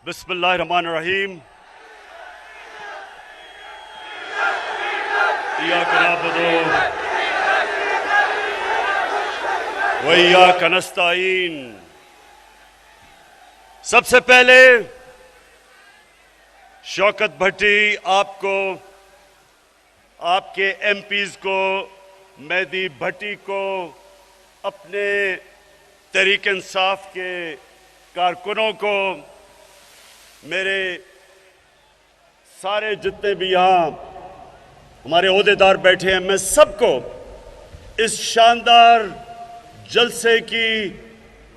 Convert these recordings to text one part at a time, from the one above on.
बिस्मिल्लाहिर्रहमानिर्रहीम। इय्याका नअबुदु व इय्याका नस्तईन। सबसे पहले शौकत भट्टी आपको, आपके एमपीज को, मेहदी भट्टी को, अपने तहरीक इंसाफ के कारकुनों को, मेरे सारे जितने भी यहाँ हमारे ओहदेदार बैठे हैं, मैं सबको इस शानदार जलसे की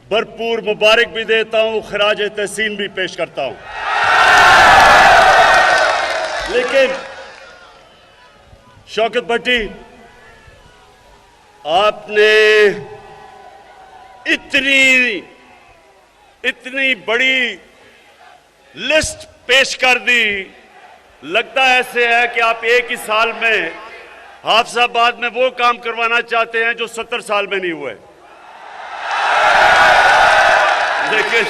भरपूर मुबारक भी देता हूँ, खराज तहसीन भी पेश करता हूँ। लेकिन शौकत भट्टी, आपने इतनी बड़ी लिस्ट पेश कर दी, लगता ऐसे है कि आप एक ही साल में हाफिजाबाद में वो काम करवाना चाहते हैं जो 70 साल में नहीं हुए। लेकिन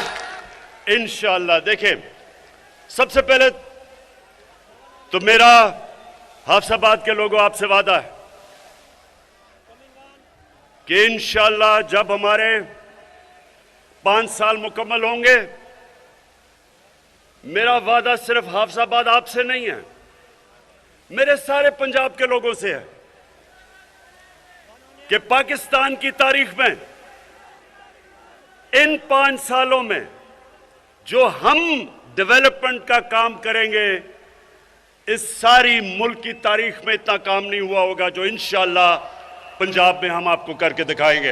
इंशाअल्लाह देखें, सबसे पहले तो मेरा हाफिजाबाद के लोगों आपसे वादा है कि इंशाअल्लाह जब हमारे 5 साल मुकम्मल होंगे, मेरा वादा सिर्फ हाफिजाबाद आपसे नहीं है, मेरे सारे पंजाब के लोगों से है कि पाकिस्तान की तारीख में इन 5 सालों में जो हम डेवलपमेंट का काम करेंगे, इस सारी मुल्क की तारीख में इतना काम नहीं हुआ होगा जो इंशाअल्लाह पंजाब में हम आपको करके दिखाएंगे।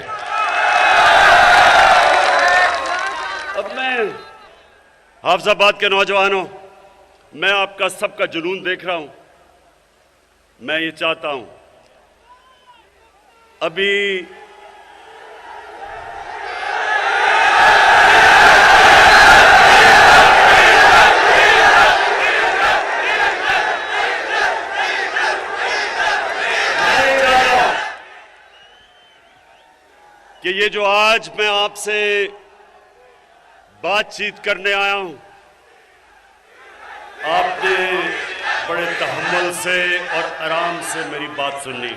अब मैं हाफिजाबाद के नौजवानों, मैं आपका सबका जुनून देख रहा हूं। मैं ये चाहता हूं, अभी कि ये जो आज मैं आपसे बातचीत करने आया हूं, आपने बड़े तहम्मुल से और आराम से मेरी बात सुननी।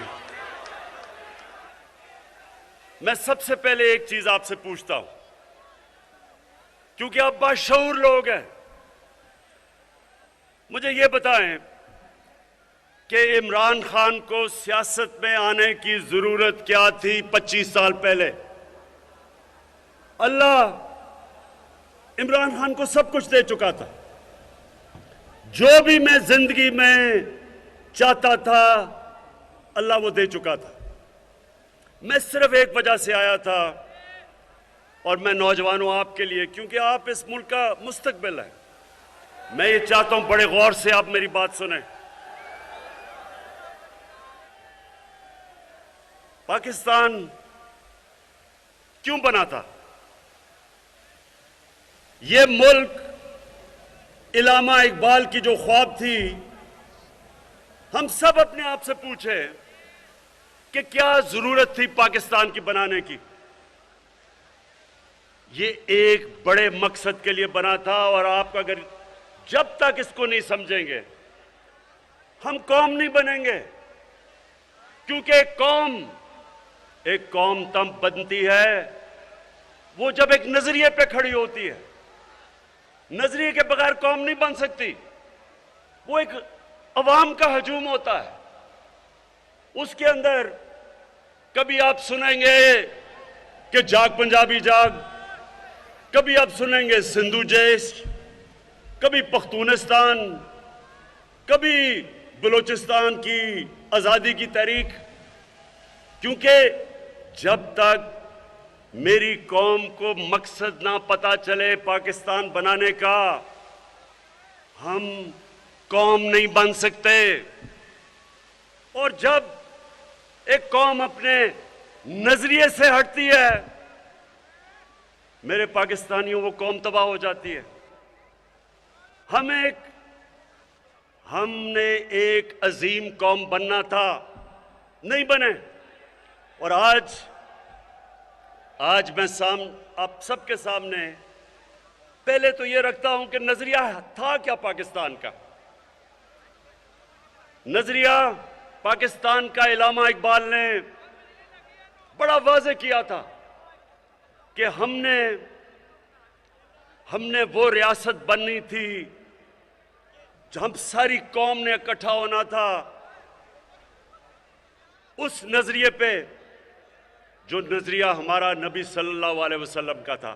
मैं सबसे पहले एक चीज आपसे पूछता हूं, क्योंकि आप बाशऊर लोग हैं, मुझे ये बताएं कि इमरान खान को सियासत में आने की जरूरत क्या थी 25 साल पहले? अल्लाह इमरान खान को सब कुछ दे चुका था, जो भी मैं जिंदगी में चाहता था अल्लाह वो दे चुका था। मैं सिर्फ एक वजह से आया था, और मैं नौजवानों आपके लिए, क्योंकि आप इस मुल्क का मुस्तकबिल है। मैं ये चाहता हूं बड़े गौर से आप मेरी बात सुने। पाकिस्तान क्यों बना था? ये मुल्क इल्लामा इकबाल की जो ख्वाब थी, हम सब अपने आप से पूछे कि क्या जरूरत थी पाकिस्तान की बनाने की? ये एक बड़े मकसद के लिए बना था, और आप अगर जब तक इसको नहीं समझेंगे, हम कौम नहीं बनेंगे। क्योंकि एक कौम तब बनती है वो जब एक नजरिए पे खड़ी होती है। नजरिए के बगैर कौम नहीं बन सकती। वो एक अवाम का हजूम होता है, उसके अंदर कभी आप सुनेंगे कि जाग पंजाबी जाग, कभी आप सुनेंगे सिंधु जैश, कभी पख्तूनिस्तान, कभी बलूचिस्तान की आजादी की तहरीक। क्योंकि जब तक मेरी कौम को मकसद ना पता चले पाकिस्तान बनाने का, हम कौम नहीं बन सकते। और जब एक कौम अपने नजरिए से हटती है, मेरे पाकिस्तानियों, वो कौम तबाह हो जाती है। हमने एक अजीम कौम बनना था, नहीं बने। और आज मैं आप सबके सामने पहले तो यह रखता हूं कि नजरिया था क्या पाकिस्तान का। नजरिया पाकिस्तान का इल्लामा इकबाल ने बड़ा वाज़ेह किया था कि हमने वो रियासत बननी थी जहां सारी कौम ने इकट्ठा होना था, उस नजरिए पे जो नजरिया हमारा नबी सल्लल्लाहु अलैहि वसल्लम का था।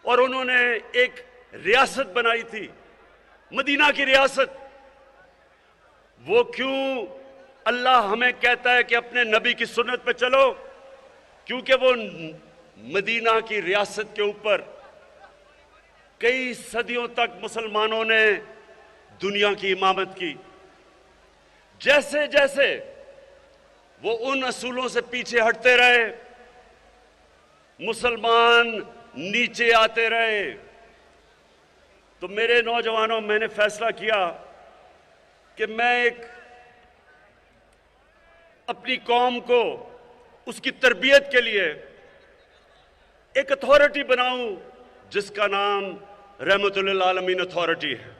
और उन्होंने एक रियासत बनाई थी, मदीना की रियासत। वो क्यों अल्लाह हमें कहता है कि अपने नबी की सुन्नत पे चलो? क्योंकि वो मदीना की रियासत के ऊपर कई सदियों तक मुसलमानों ने दुनिया की इमामत की। जैसे जैसे वो उन असूलों से पीछे हटते रहे, मुसलमान नीचे आते रहे। तो मेरे नौजवानों, मैंने फैसला किया कि मैं अपनी कौम को उसकी तरबियत के लिए एक अथॉरिटी बनाऊं जिसका नाम रहमतुल आलमीन अथॉरिटी है।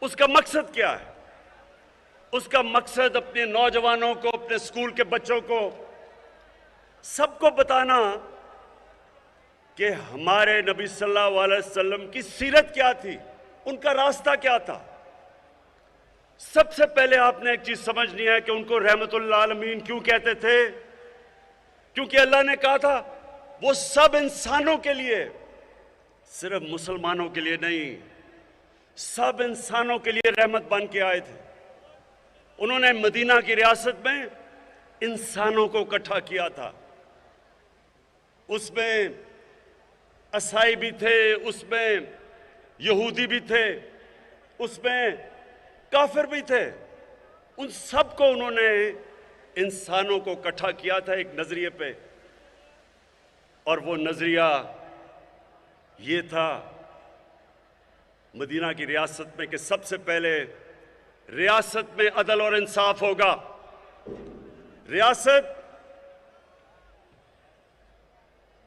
उसका मकसद क्या है? उसका मकसद अपने नौजवानों को, अपने स्कूल के बच्चों को, सबको बताना कि हमारे नबी सल्लल्लाहु अलैहि वसल्लम की सीरत क्या थी, उनका रास्ता क्या था। सबसे पहले आपने एक चीज समझनी है कि उनको रहमतुल आलमीन क्यों कहते थे? क्योंकि अल्लाह ने कहा था वो सब इंसानों के लिए, सिर्फ मुसलमानों के लिए नहीं, सब इंसानों के लिए रहमत बन के आए थे। उन्होंने मदीना की रियासत में इंसानों को इकट्ठा किया था। उसमें ईसाई भी थे, उसमें यहूदी भी थे, उसमें काफिर भी थे। उन सबको उन्होंने, इंसानों को इकट्ठा किया था एक नजरिए पे। और वो नजरिया ये था मदीना की रियासत में कि सबसे पहले रियासत में अदल और इंसाफ होगा। रियासत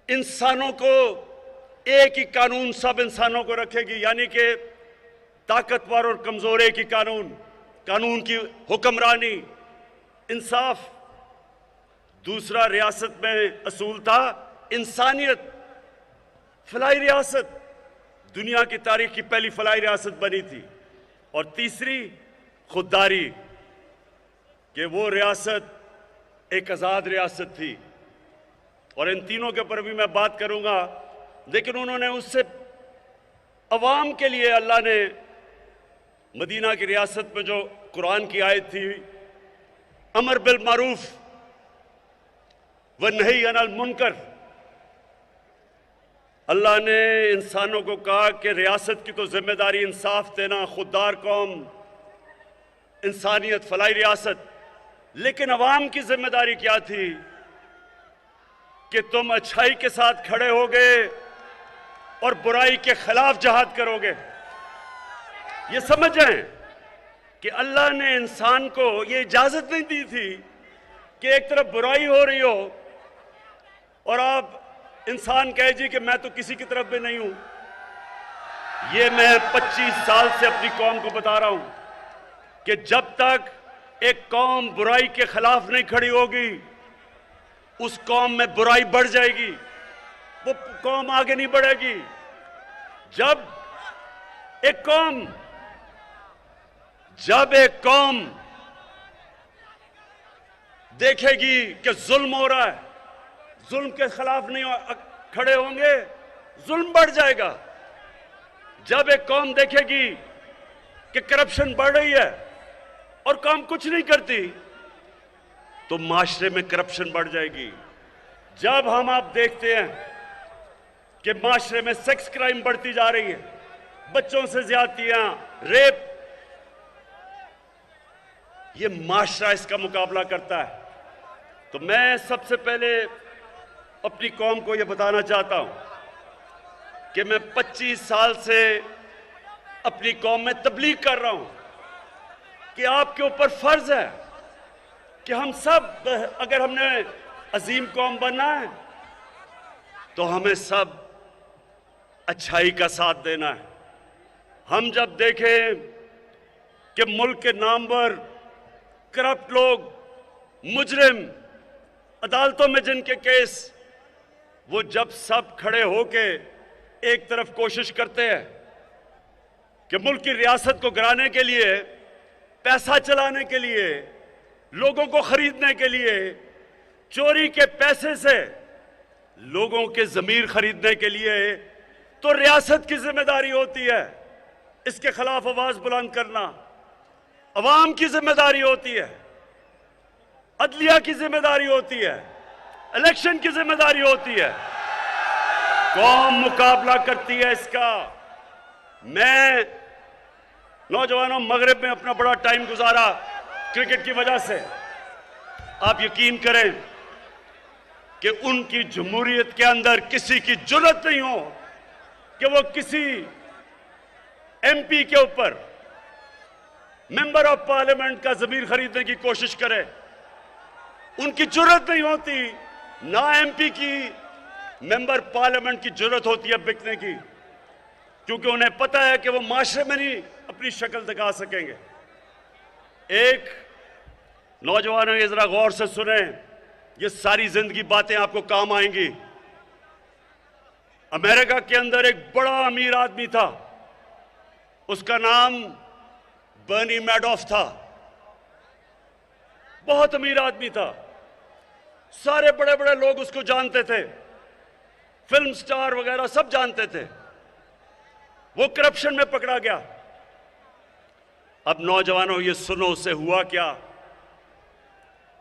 इंसानों को, एक ही कानून सब इंसानों को रखेगी, यानी कि ताकतवर और कमजोर एक ही कानून, कानून की हुक्मरानी, इंसाफ। दूसरा रियासत में असूल था इंसानियत, फलाही रियासत, दुनिया की तारीख की पहली फलाही रियासत बनी थी। और तीसरी खुददारी, कि वो रियासत एक आज़ाद रियासत थी। और इन तीनों के ऊपर भी मैं बात करूंगा, लेकिन उन्होंने उससे अवाम के लिए, अल्लाह ने मदीना की रियासत में जो कुरान की आयत थी, अमर बिल मारूफ व नही अनिल मुनकर, अल्लाह ने इंसानों को कहा कि रियासत की तो जिम्मेदारी इंसाफ देना, खुददार कौम, इंसानियत, फलाही रियासत, लेकिन अवाम की जिम्मेदारी क्या थी कि तुम अच्छाई के साथ खड़े होगे और बुराई के खिलाफ जहाद करोगे। ये समझ जाएं कि अल्लाह ने इंसान को ये इजाजत नहीं दी थी कि एक तरफ बुराई हो रही हो और आप इंसान कहे जी कि मैं तो किसी की तरफ भी नहीं हूं। ये मैं 25 साल से अपनी कौम को बता रहा हूं कि जब तक एक कौम बुराई के खिलाफ नहीं खड़ी होगी, उस कौम में बुराई बढ़ जाएगी, वो कौम आगे नहीं बढ़ेगी। जब एक कौम देखेगी कि जुल्म हो रहा है, जुल्म के खिलाफ नहीं खड़े होंगे, जुल्म बढ़ जाएगा। जब एक कौम देखेगी कि करप्शन बढ़ रही है और कौम कुछ नहीं करती, तो माशरे में करप्शन बढ़ जाएगी। जब आप देखते हैं कि माशरे में सेक्स क्राइम बढ़ती जा रही है, बच्चों से ज्यादतियां, रेप, ये माशरा इसका मुकाबला करता है। तो मैं सबसे पहले अपनी कौम को यह बताना चाहता हूं कि मैं 25 साल से अपनी कौम में तबलीग कर रहा हूं कि आपके ऊपर फर्ज है कि हम सब, अगर हमने अजीम कौम बनना है तो हमें सब अच्छाई का साथ देना है। हम जब देखें कि मुल्क के नामवर करप्ट लोग, मुजरिम, अदालतों में जिनके केस, वो जब सब खड़े होके एक तरफ कोशिश करते हैं कि मुल्क की रियासत को गिराने के लिए, पैसा चलाने के लिए, लोगों को खरीदने के लिए, चोरी के पैसे से लोगों के जमीर खरीदने के लिए, तो रियासत की जिम्मेदारी होती है इसके खिलाफ आवाज बुलंद करना, अवाम की जिम्मेदारी होती है, अदलिया की जिम्मेदारी होती है, इलेक्शन की जिम्मेदारी होती है। कौम मुकाबला करती है इसका। मैं नौजवानों, मगरिब में अपना बड़ा टाइम गुजारा क्रिकेट की वजह से। आप यकीन करें कि उनकी जमहूरियत के अंदर किसी की जुर्रत नहीं हो कि वो किसी एमपी के ऊपर, मेंबर ऑफ पार्लियामेंट का जमीर खरीदने की कोशिश करे। उनकी जुर्रत नहीं होती, ना एमपी की, मेंबर पार्लियामेंट की जुर्रत होती है बिकने की, क्योंकि उन्हें पता है कि वो माशरे में नहीं अपनी शक्ल दिखा सकेंगे। एक नौजवानों, ये जरा गौर से सुने, ये सारी जिंदगी बातें आपको काम आएंगी। अमेरिका के अंदर एक बड़ा अमीर आदमी था, उसका नाम बर्नी मैडॉफ था। बहुत अमीर आदमी था, सारे बड़े बड़े लोग उसको जानते थे, फिल्म स्टार वगैरह सब जानते थे। वो करप्शन में पकड़ा गया। अब नौजवानों, ये सुनो उससे हुआ क्या।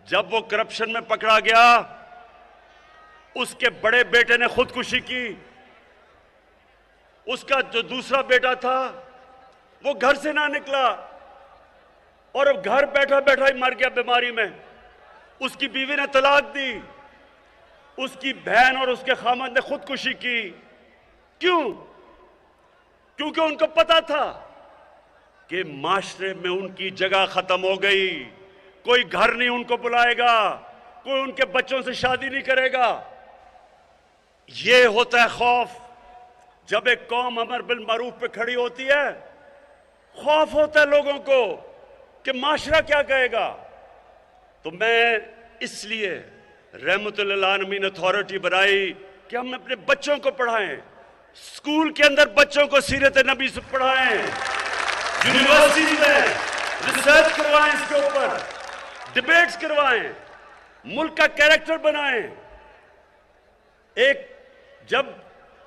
जब वो करप्शन में पकड़ा गया, उसके बड़े बेटे ने खुदकुशी की। उसका जो दूसरा बेटा था वो घर से ना निकला और अब घर बैठा बैठा ही मर गया बीमारी में। उसकी बीवी ने तलाक दी, उसकी बहन और उसके खामद ने खुदकुशी की। क्यों? क्योंकि उनको पता था कि माशरे में उनकी जगह खत्म हो गई। कोई घर नहीं उनको बुलाएगा, कोई उनके बच्चों से शादी नहीं करेगा। ये होता है खौफ। जब एक कौम अमर बिल मारूफ पे खड़ी होती है, खौफ होता है लोगों को कि माशरा क्या कहेगा। तो मैं इसलिए रहमतुल्लिल आलमीन अथॉरिटी बनाई कि हम अपने बच्चों को पढ़ाएं, स्कूल के अंदर बच्चों को सीरत नबी से पढ़ाएं, यूनिवर्सिटी में रिसर्च करवाएं, इसके ऊपर डिबेट्स करवाएं, मुल्क का कैरेक्टर बनाएं। एक जब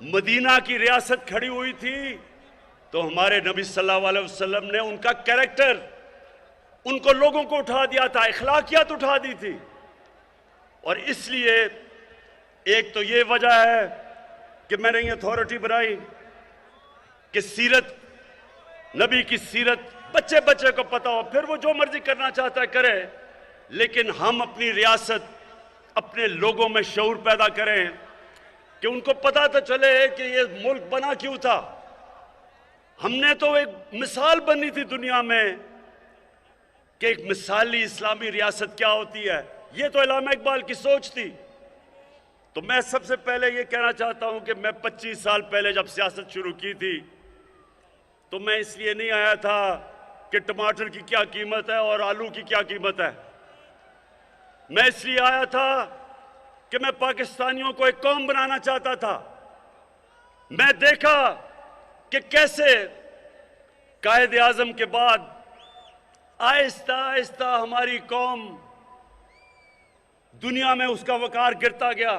मदीना की रियासत खड़ी हुई थी तो हमारे नबी सल्लल्लाहु अलैहि वसल्लम ने उनका कैरेक्टर, उनको लोगों को उठा दिया था, अखलाकियात उठा दी थी। और इसलिए एक तो ये वजह है कि मैंने ये अथॉरिटी बनाई कि सीरत, नबी की सीरत बच्चे बच्चे को पता हो, फिर वो जो मर्जी करना चाहता है करे, लेकिन हम अपनी रियासत, अपने लोगों में शऊर पैदा करें कि उनको पता तो चले कि ये मुल्क बना क्यों था। हमने तो एक मिसाल बनी थी दुनिया में कि एक मिसाली इस्लामी रियासत क्या होती है। ये तो अल्लामा इकबाल की सोच थी। तो मैं सबसे पहले ये कहना चाहता हूं कि मैं 25 साल पहले जब सियासत शुरू की थी तो मैं इसलिए नहीं आया था कि टमाटर की क्या कीमत है और आलू की क्या कीमत है। मैं इसलिए आया था कि मैं पाकिस्तानियों को एक कौम बनाना चाहता था। मैं देखा कि कैसे कायद आजम के बाद आहिस्ता आहिस्ता हमारी कौम, दुनिया में उसका वकार गिरता गया।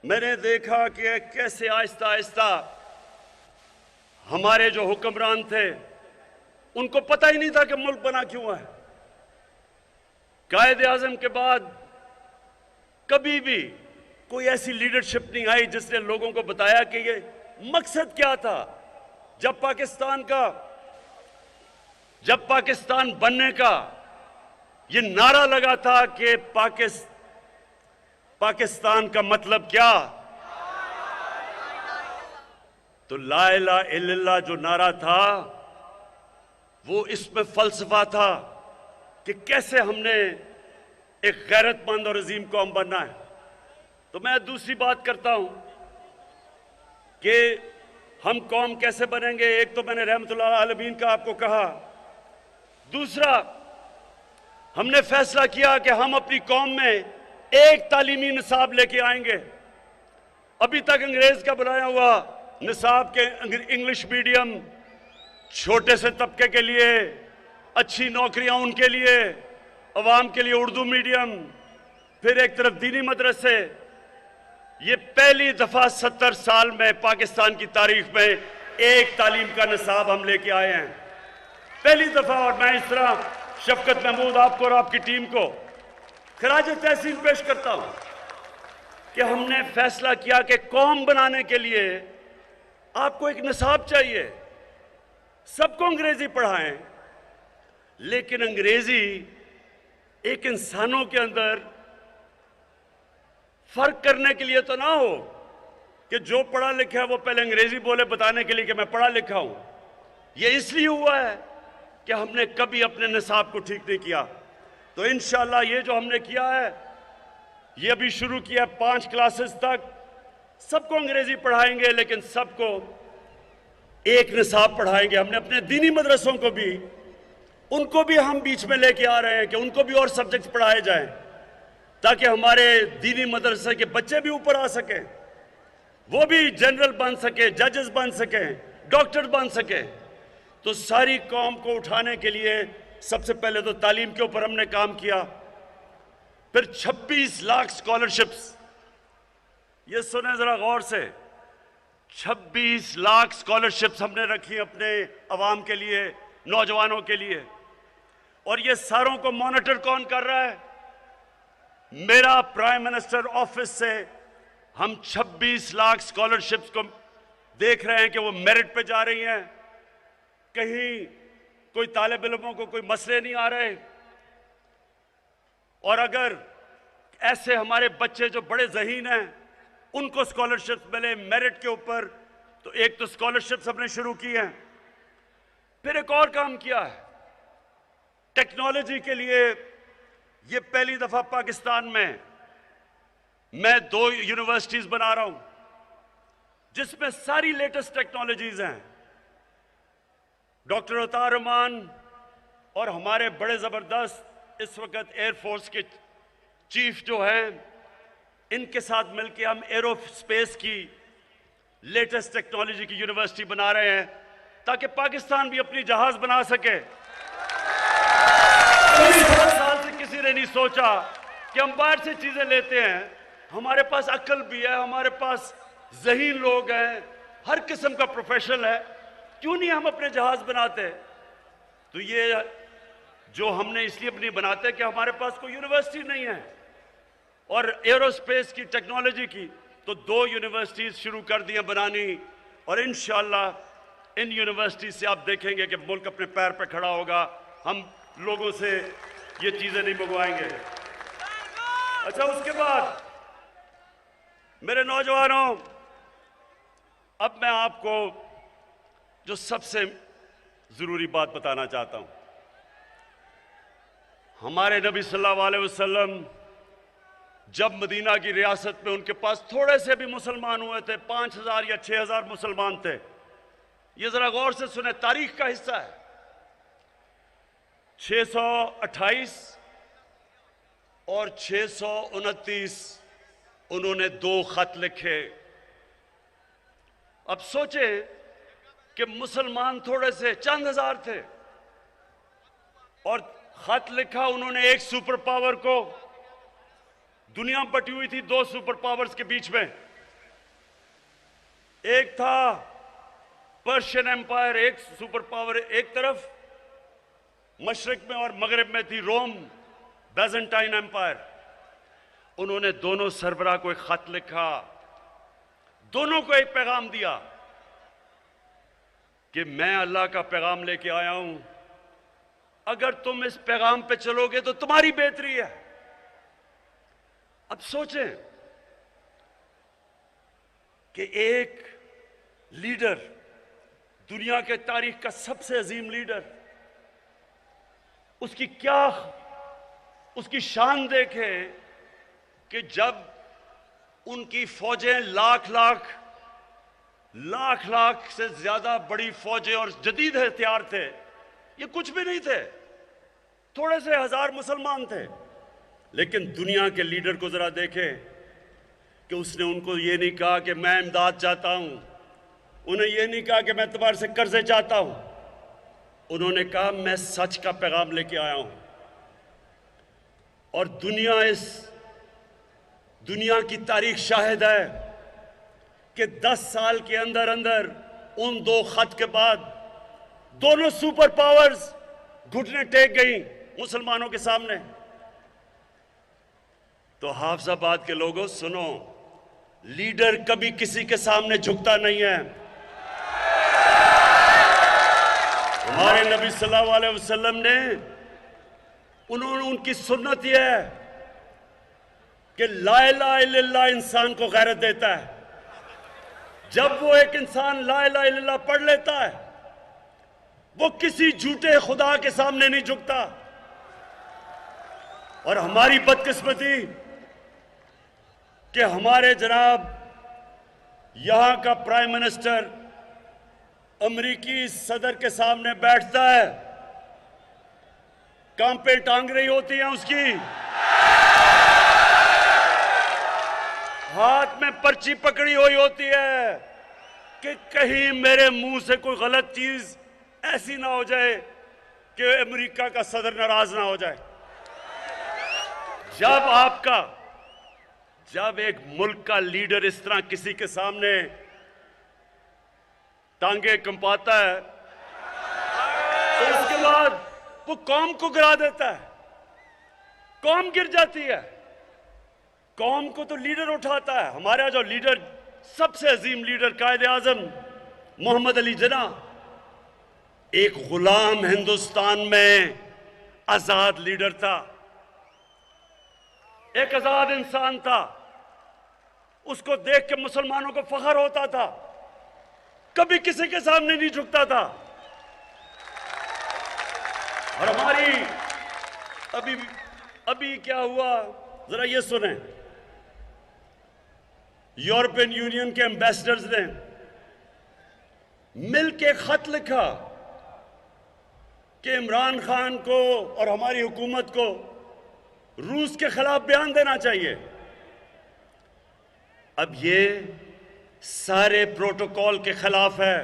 मैंने देखा कि कैसे आहिस्ता आहिस्ता हमारे जो हुक्मरान थे उनको पता ही नहीं था कि मुल्क बना क्यों है। कायद आजम के बाद कभी भी कोई ऐसी लीडरशिप नहीं आई जिसने लोगों को बताया कि ये मकसद क्या था। जब पाकिस्तान बनने का ये नारा लगा था कि पाकिस्तान का मतलब क्या, तो ला इलाहा इल्लल्लाह जो नारा था वो इसमें फलसफा था कि कैसे हमने एक गैरतमंद और अजीम कौम बनना है। तो मैं दूसरी बात करता हूं कि हम कौम कैसे बनेंगे। एक तो मैंने रहमतुल्लाह आलमीन का आपको कहा, दूसरा हमने फैसला किया कि हम अपनी कौम में एक तालीमी निसाब लेके आएंगे। अभी तक अंग्रेज का बनाया हुआ निसाब के इंग्लिश मीडियम छोटे से तबके के लिए, अच्छी नौकरियां उनके लिए, अवाम के लिए उर्दू मीडियम, फिर एक तरफ दीनी मदरसे। ये पहली दफा 70 साल में पाकिस्तान की तारीख में एक तालीम का निसाब हम लेके आए हैं, पहली दफा। और मैं इस तरह शफकत महमूद आपको और आपकी टीम को खराज तहसीन पेश करता हूं कि हमने फैसला किया कि कौम बनाने के लिए आपको एक निसाब चाहिए। सबको अंग्रेजी पढ़ाएं, लेकिन अंग्रेजी एक इंसानों के अंदर फर्क करने के लिए तो ना हो कि जो पढ़ा लिखा है वो पहले अंग्रेजी बोले बताने के लिए कि मैं पढ़ा लिखा हूं। यह इसलिए हुआ है कि हमने कभी अपने निसाब को ठीक नहीं किया। तो इंशाअल्लाह ये जो हमने किया है, ये अभी शुरू किया 5 क्लासेस तक सबको अंग्रेजी पढ़ाएंगे, लेकिन सबको एक निसाब पढ़ाएंगे। हमने अपने दीनी मदरसों को भी, उनको भी हम बीच में लेके आ रहे हैं कि उनको भी और सब्जेक्ट्स पढ़ाए जाएं, ताकि हमारे दीनी मदरसे के बच्चे भी ऊपर आ सकें, वो भी जनरल बन सके, जजेस बन सके, डॉक्टर बन सके। तो सारी कौम को उठाने के लिए सबसे पहले तो तालीम के ऊपर हमने काम किया। फिर 26 लाख स्कॉलरशिप्स, ये सुने जरा गौर से, 26 लाख स्कॉलरशिप्स हमने रखी अपने अवाम के लिए, नौजवानों के लिए। और ये सारों को मॉनिटर कौन कर रहा है? मेरा प्राइम मिनिस्टर ऑफिस से हम 26 लाख स्कॉलरशिप्स को देख रहे हैं कि वो मेरिट पे जा रही हैं। कहीं कोई तालिब इल्मों को कोई मसले नहीं आ रहे। और अगर ऐसे हमारे बच्चे जो बड़े ज़हीन हैं उनको स्कॉलरशिप्स मिले मेरिट के ऊपर, तो एक तो स्कॉलरशिप्स हमने शुरू की हैं। फिर एक और काम किया है टेक्नोलॉजी के लिए। ये पहली दफा पाकिस्तान में मैं 2 यूनिवर्सिटीज बना रहा हूं जिसमें सारी लेटेस्ट टेक्नोलॉजीज हैं। डॉक्टर अतार रहमान और हमारे बड़े जबरदस्त इस वक्त एयरफोर्स के चीफ जो हैं, इनके साथ मिलकर हम एरोस्पेस की लेटेस्ट टेक्नोलॉजी की यूनिवर्सिटी बना रहे हैं, ताकि पाकिस्तान भी अपनी जहाज बना सके। 7 साल से किसी ने नहीं सोचा कि हम बाहर से चीजें लेते हैं। हमारे पास अक्ल भी है, हमारे पास ज़हीन लोग हैं, हर किस्म का प्रोफेशनल है, क्यों नहीं हम अपने जहाज बनाते? तो ये जो हमने इसलिए अपनी बनाते कि हमारे पास कोई यूनिवर्सिटी नहीं है। और एरोस्पेस की टेक्नोलॉजी की तो 2 यूनिवर्सिटीज शुरू कर दी हैं बनानी, और इंशाअल्लाह इन यूनिवर्सिटी से आप देखेंगे कि मुल्क अपने पैर पे खड़ा होगा। हम लोगों से ये चीजें नहीं मंगवाएंगे। अच्छा, उसके बाद मेरे नौजवानों, अब मैं आपको जो सबसे जरूरी बात बताना चाहता हूं। हमारे नबी सल्लल्लाहु अलैहि वसल्लम जब मदीना की रियासत में उनके पास थोड़े से भी मुसलमान हुए थे, 5000 या 6000 मुसलमान थे। ये जरा गौर से सुने, तारीख का हिस्सा है। 628 और 629 उन्होंने 2 खत लिखे। अब सोचे कि मुसलमान थोड़े से चंद हजार थे, और खत लिखा उन्होंने एक सुपर पावर को। दुनिया बटी हुई थी 2 सुपर पावर्स के बीच में। एक था पर्शियन एम्पायर, एक सुपर पावर एक तरफ मशरिक में, और मगरिब में थी रोम बैजेंटाइन एम्पायर। उन्होंने दोनों सरबराह को एक खत लिखा, दोनों को एक पैगाम दिया कि मैं अल्लाह का पैगाम लेके आया हूं, अगर तुम इस पैगाम पे चलोगे तो तुम्हारी बेहतरी है। अब सोचें कि एक लीडर, दुनिया के तारीख का सबसे अजीम लीडर, उसकी शान देखें कि जब उनकी फौजें लाख लाख लाख लाख से ज्यादा बड़ी फौजें और जदीद हथियार थे, ये कुछ भी नहीं थे, थोड़े से हजार मुसलमान थे। लेकिन दुनिया के लीडर को जरा देखें कि उसने उनको ये नहीं कहा कि मैं इमदाद चाहता हूं, उन्हें ये नहीं कहा कि मैं तुम्हारे से कर्जे चाहता हूं, उन्होंने कहा मैं सच का पैगाम लेके आया हूं। और दुनिया की तारीख शाहिद है कि 10 साल के अंदर अंदर उन 2 खत के बाद दोनों सुपर पावर्स घुटने टेक गई मुसलमानों के सामने। तो हाफिजाबाद के लोगों सुनो, लीडर कभी किसी के सामने झुकता नहीं है। हमारे नबी सल्लल्लाहु अलैहि वसल्लम ने उनकी सुन्नत यह है कि ला इलाहा इल्लल्लाह इंसान को गैरत देता है। जब वो एक इंसान ला इलाहा इल्लल्लाह पढ़ लेता है, वो किसी झूठे खुदा के सामने नहीं झुकता। और हमारी बदकिस्मती कि हमारे जनाब यहां का प्राइम मिनिस्टर अमेरिकी सदर के सामने बैठता है, कांपे टांग रही होती हैं उसकी, हाथ में पर्ची पकड़ी हुई होती है कि कहीं मेरे मुंह से कोई गलत चीज ऐसी ना हो जाए कि अमेरिका का सदर नाराज ना हो जाए। जब एक मुल्क का लीडर इस तरह किसी के सामने टांगे कंपाता है तो उसके बाद वो कौम को गिरा देता है, कौम गिर जाती है। कौम को तो लीडर उठाता है। हमारा जो लीडर, सबसे अजीम लीडर कायदे आजम मोहम्मद अली जिन्ना, एक गुलाम हिंदुस्तान में आजाद लीडर था, एक आजाद इंसान था। उसको देख के मुसलमानों को फख्र होता था, कभी किसी के सामने नहीं झुकता था। और हमारी अभी क्या हुआ जरा ये सुने। यूरोपियन यूनियन के एम्बेसडर्स ने मिलके खत लिखा कि इमरान खान को और हमारी हुकूमत को रूस के खिलाफ बयान देना चाहिए। अब ये सारे प्रोटोकॉल के खिलाफ है,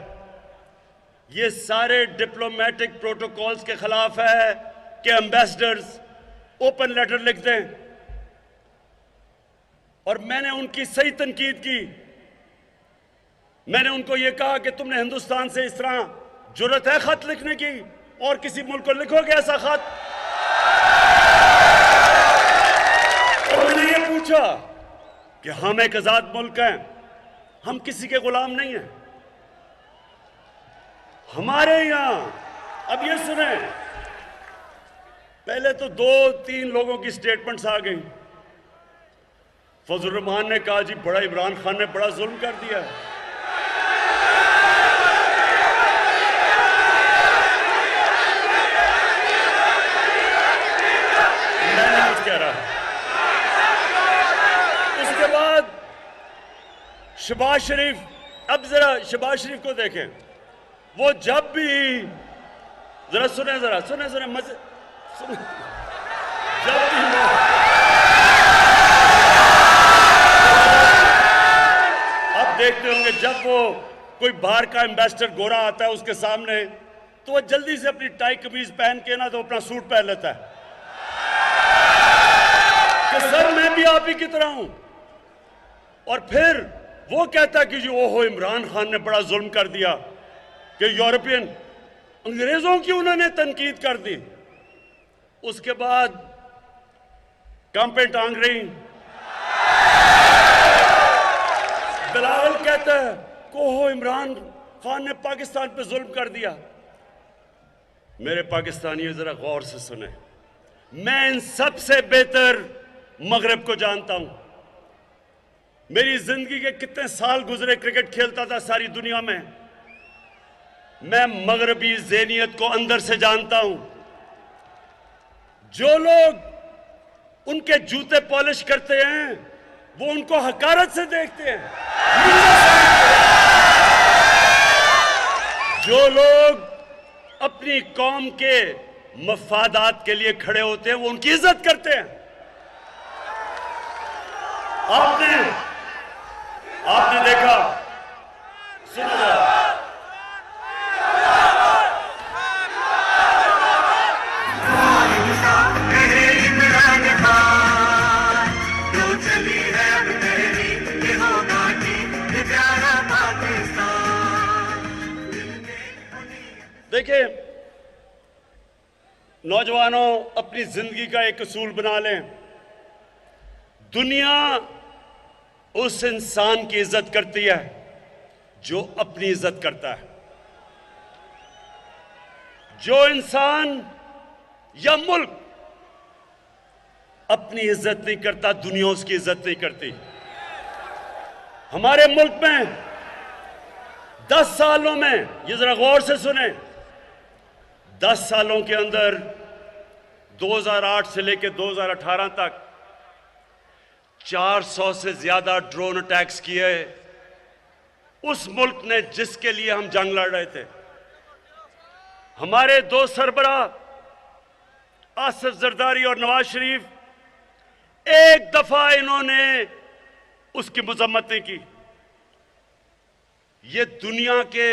ये सारे डिप्लोमेटिक प्रोटोकॉल्स के खिलाफ है कि एम्बेसडर्स ओपन लेटर लिख दें। और मैंने उनकी सही तनकीद की। मैंने उनको यह कहा कि तुमने हिंदुस्तान से इस तरह जुर्रत है खत लिखने की, और किसी मुल्क को लिखोगे ऐसा खत? और मैंने ये पूछा कि हम एक आजाद मुल्क हैं, हम किसी के गुलाम नहीं हैं। हमारे यहां अब ये सुने, पहले तो 2-3 लोगों की स्टेटमेंट्स आ गई। फजल रहमान ने कहा जी बड़ा इमरान खान ने बड़ा जुल्म कर दिया है। मैं नहीं कुछ कह रहा। उसके बाद शहबाज शरीफ, अब जरा शहबाज शरीफ को देखें, वो जब भी जरा सुने मजे सुने, जब भी देखते होंगे जब वो कोई बाहर का एम्बेसडर गोरा आता है उसके सामने, तो वो जल्दी से अपनी टाई कमीज पहन के ना तो अपना सूट पहन लेता है कि सर मैं भी आप ही की तरह हूं। और फिर वो कहता है कि जी ओहो इमरान खान ने बड़ा जुल्म कर दिया कि यूरोपियन अंग्रेजों की उन्होंने तनकीद कर दी। उसके बाद कांपे टांग रही। बिलावल कहता है कोहो इमरान खान ने पाकिस्तान पे जुल्म कर दिया। मेरे पाकिस्तानियों जरा गौर से सुने, मैं इन सबसे बेहतर मगरब को जानता हूं। मेरी जिंदगी के कितने साल गुजरे, क्रिकेट खेलता था सारी दुनिया में। मैं मगरबी ज़हनियत को अंदर से जानता हूं। जो लोग उनके जूते पॉलिश करते हैं वो उनको हकारत से देखते हैं। जो लोग अपनी कौम के मफादात के लिए खड़े होते हैं वो उनकी इज्जत करते हैं। आपने देखा, सुनो, देखिए नौजवानों, अपनी जिंदगी का एक असूल बना लें। दुनिया उस इंसान की इज्जत करती है जो अपनी इज्जत करता है। जो इंसान या मुल्क अपनी इज्जत नहीं करता, दुनिया उसकी इज्जत नहीं करती। हमारे मुल्क में 10 सालों में, ये जरा गौर से सुने, 10 सालों के अंदर 2008 से लेकर 2018 तक 400 से ज्यादा ड्रोन अटैक्स किए उस मुल्क ने जिसके लिए हम जंग लड़ रहे थे। हमारे दो सरबराह आसिफ जरदारी और नवाज शरीफ, एक दफा इन्होंने उसकी मजम्मत नहीं की। ये दुनिया के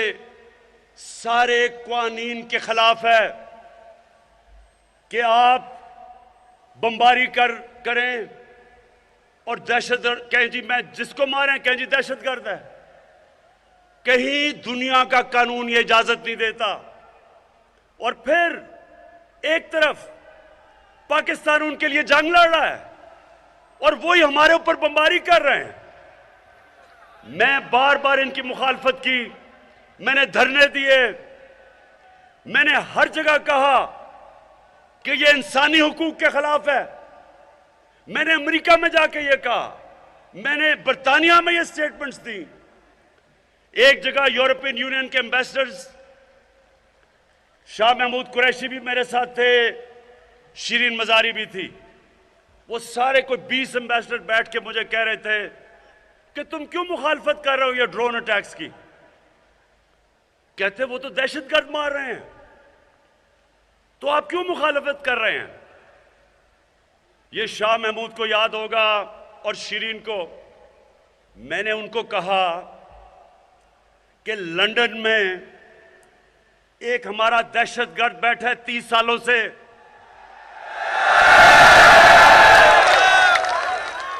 सारे कानून के खिलाफ है कि आप बमबारी करें और दहशतगर्द कहें जी, मैं जिसको मारें कहें जी दहशतगर्द है। कहीं दुनिया का कानून ये इजाजत नहीं देता। और फिर एक तरफ पाकिस्तान उनके लिए जंग लड़ रहा है और वही हमारे ऊपर बमबारी कर रहे हैं। मैं बार बार इनकी मुखालफत की, मैंने धरने दिए, मैंने हर जगह कहा कि यह इंसानी हुकूक के खिलाफ है। मैंने अमेरिका में जाके यह कहा, मैंने बरतानिया में यह स्टेटमेंट्स दी। एक जगह यूरोपियन यूनियन के एम्बेसडर्स शाह महमूद कुरैशी भी मेरे साथ थे, शिरीन मजारी भी थी। वो सारे कोई 20 एम्बेसडर बैठ के मुझे कह रहे थे कि तुम क्यों मुखालफत कर रहे हो ये ड्रोन अटैक्स की। कहते वो तो दहशतगर्द मार रहे हैं, तो आप क्यों मुखालफत कर रहे हैं। ये शाह महमूद को याद होगा और शिरीन को। मैंने उनको कहा कि लंदन में एक हमारा दहशतगर्द बैठा है 30 सालों से।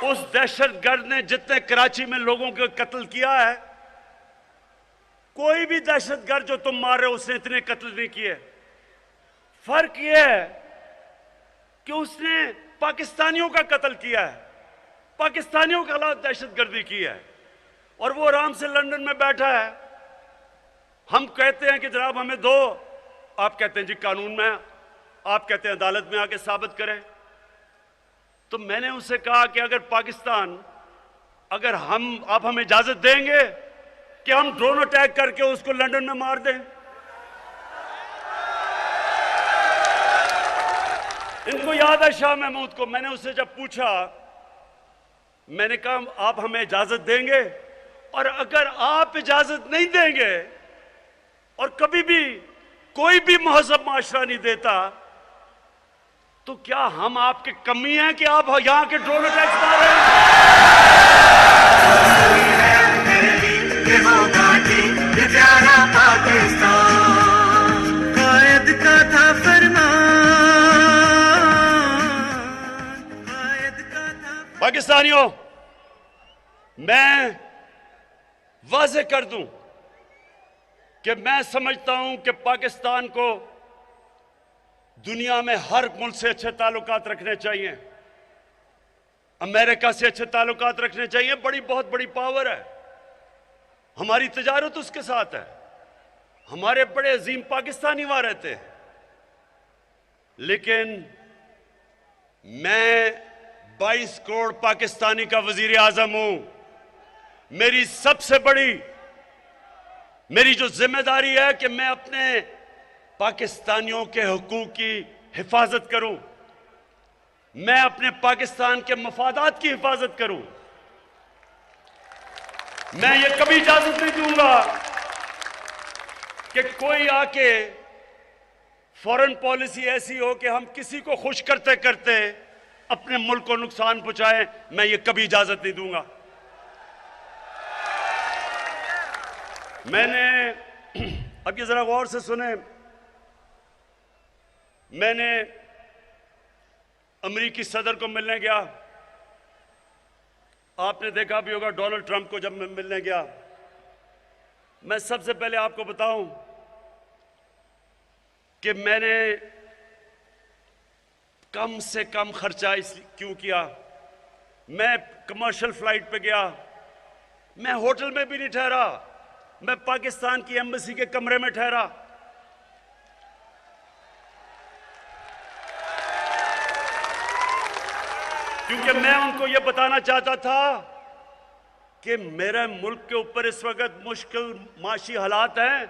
उस दहशतगर्द ने जितने कराची में लोगों को कत्ल किया है, कोई भी दहशतगर्द जो तुम मार रहे हो उसने इतने कत्ल नहीं किए। फर्क यह है कि उसने पाकिस्तानियों का कत्ल किया है, पाकिस्तानियों के खिलाफ दहशतगर्दी की है, और वो आराम से लंदन में बैठा है। हम कहते हैं कि जनाब हमें दो, आप कहते हैं जी कानून में, आप कहते हैं अदालत में आके साबित करें। तो मैंने उससे कहा कि अगर पाकिस्तान, अगर आप हमें इजाजत देंगे कि हम ड्रोन अटैक करके उसको लंदन में मार दें। इनको याद है शाह महमूद को। मैंने उससे जब पूछा, मैंने कहा आप हमें इजाजत देंगे, और अगर आप इजाजत नहीं देंगे और कभी भी कोई भी महजब माशरा नहीं देता, तो क्या हम आपके कमी हैं कि आप यहां के ड्रोन अटैक्स मार रहे हैं। पाकिस्तानियों, मैं वाज़ेह कर दूं कि मैं समझता हूं कि पाकिस्तान को दुनिया में हर मुल्क से अच्छे ताल्लुकात रखने चाहिए। अमेरिका से अच्छे ताल्लुकात रखने चाहिए। बहुत बड़ी पावर है, हमारी तिजारत उसके साथ है। हमारे बड़े अजीम पाकिस्तानी वहां रहते हैं। लेकिन मैं 22 करोड़ पाकिस्तानी का वजीर आजम हूं। मेरी जो जिम्मेदारी है कि मैं अपने पाकिस्तानियों के हुकूक की हिफाजत करूं, मैं अपने पाकिस्तान के मफादात की हिफाजत करूं। मैं ये कभी इजाजत नहीं दूंगा कि कोई आके फॉरेन पॉलिसी ऐसी हो कि हम किसी को खुश करते करते अपने मुल्क को नुकसान पहुंचाएं, मैं ये कभी इजाजत नहीं दूंगा। मैंने अब ये जरा गौर से सुने, मैंने अमेरिकी सदर को मिलने गया। आपने देखा भी होगा डोनाल्ड ट्रंप को जब मैं मिलने गया। मैं सबसे पहले आपको बताऊं कि मैंने कम से कम खर्चा क्यों किया। मैं कमर्शियल फ्लाइट पे गया, मैं होटल में भी नहीं ठहरा, मैं पाकिस्तान की एम्बेसी के कमरे में ठहरा। क्योंकि मैं उनको यह बताना चाहता था कि मेरे मुल्क के ऊपर इस वक्त मुश्किल माशी हालात हैं,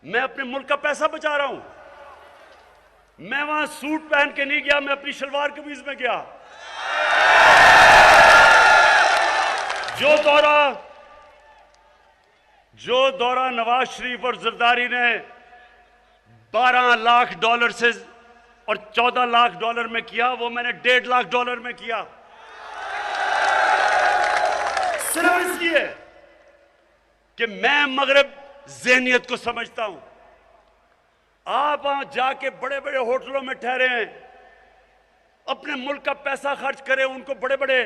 मैं अपने मुल्क का पैसा बचा रहा हूं। मैं वहां सूट पहन के नहीं गया, मैं अपनी शलवार कमीज में गया। जो दौरा नवाज शरीफ और जरदारी ने $12 लाख से और $14 लाख में किया, वो मैंने $1.5 लाख में किया, सिर्फ इसलिए कि मैं मगरब ज़हनियत को समझता हूं। आप वहां जाके बड़े बड़े होटलों में ठहरे हैं, अपने मुल्क का पैसा खर्च करें, उनको बड़े बड़े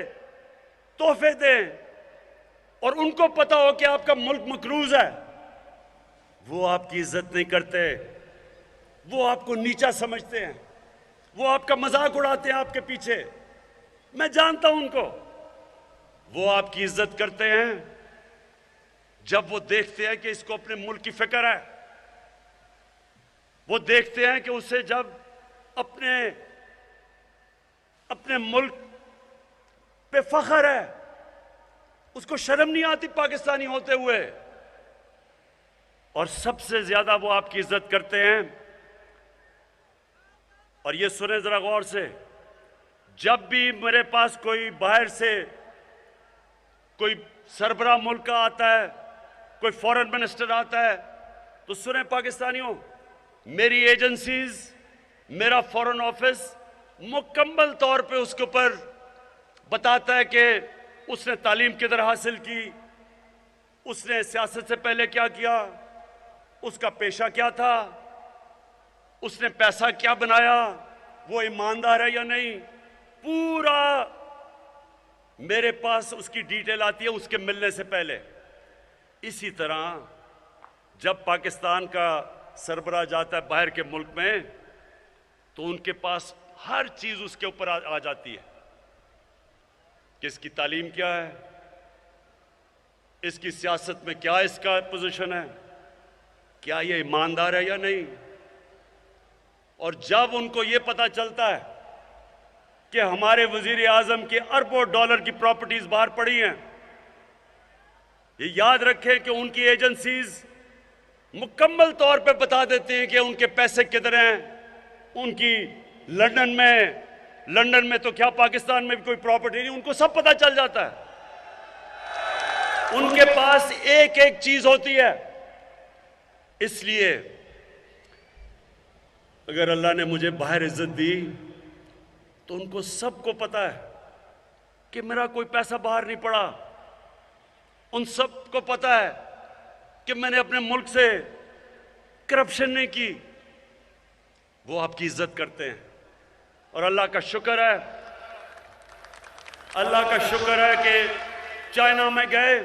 तोहफे दें, और उनको पता हो कि आपका मुल्क मकरूज है, वो आपकी इज्जत नहीं करते, वो आपको नीचा समझते हैं, वो आपका मजाक उड़ाते हैं आपके पीछे। मैं जानता हूं उनको। वो आपकी इज्जत करते हैं जब वो देखते हैं कि इसको अपने मुल्क की फिक्र है। वो देखते हैं कि उसे जब अपने मुल्क पे फख्र है, उसको शर्म नहीं आती पाकिस्तानी होते हुए। और सबसे ज्यादा वो आपकी इज्जत करते हैं। और ये सुने जरा गौर से, जब भी मेरे पास कोई बाहर से कोई सरबराह मुल्क का आता है, कोई फॉरेन मिनिस्टर आता है, तो सुने पाकिस्तानियों, मेरी एजेंसीज, मेरा फॉरेन ऑफिस मुकम्मल तौर पे उसके ऊपर बताता है कि उसने तालीम किधर हासिल की, उसने सियासत से पहले क्या किया, उसका पेशा क्या था, उसने पैसा क्या बनाया, वो ईमानदार है या नहीं, पूरा मेरे पास उसकी डिटेल आती है उसके मिलने से पहले। इसी तरह जब पाकिस्तान का सरबराह जाता है बाहर के मुल्क में, तो उनके पास हर चीज उसके ऊपर आ जाती है कि इसकी तालीम क्या है, इसकी सियासत में क्या इसका पोजीशन है, क्या ये ईमानदार है या नहीं। और जब उनको ये पता चलता है कि हमारे वजीर आजम के अरबों डॉलर की प्रॉपर्टीज बाहर पड़ी हैं, ये याद रखें कि उनकी एजेंसीज मुकम्मल तौर पे बता देती हैं कि उनके पैसे किधर हैं। उनकी लंदन में तो क्या पाकिस्तान में भी कोई प्रॉपर्टी नहीं, उनको सब पता चल जाता है। उनके पास एक एक चीज होती है। इसलिए अगर अल्लाह ने मुझे बाहर इज्जत दी तो उनको सबको पता है कि मेरा कोई पैसा बाहर नहीं पड़ा। उन सबको पता है कि मैंने अपने मुल्क से करप्शन नहीं की। वो आपकी इज्जत करते हैं। और अल्लाह का शुक्र है, अल्लाह का शुक्र है कि चाइना में गए,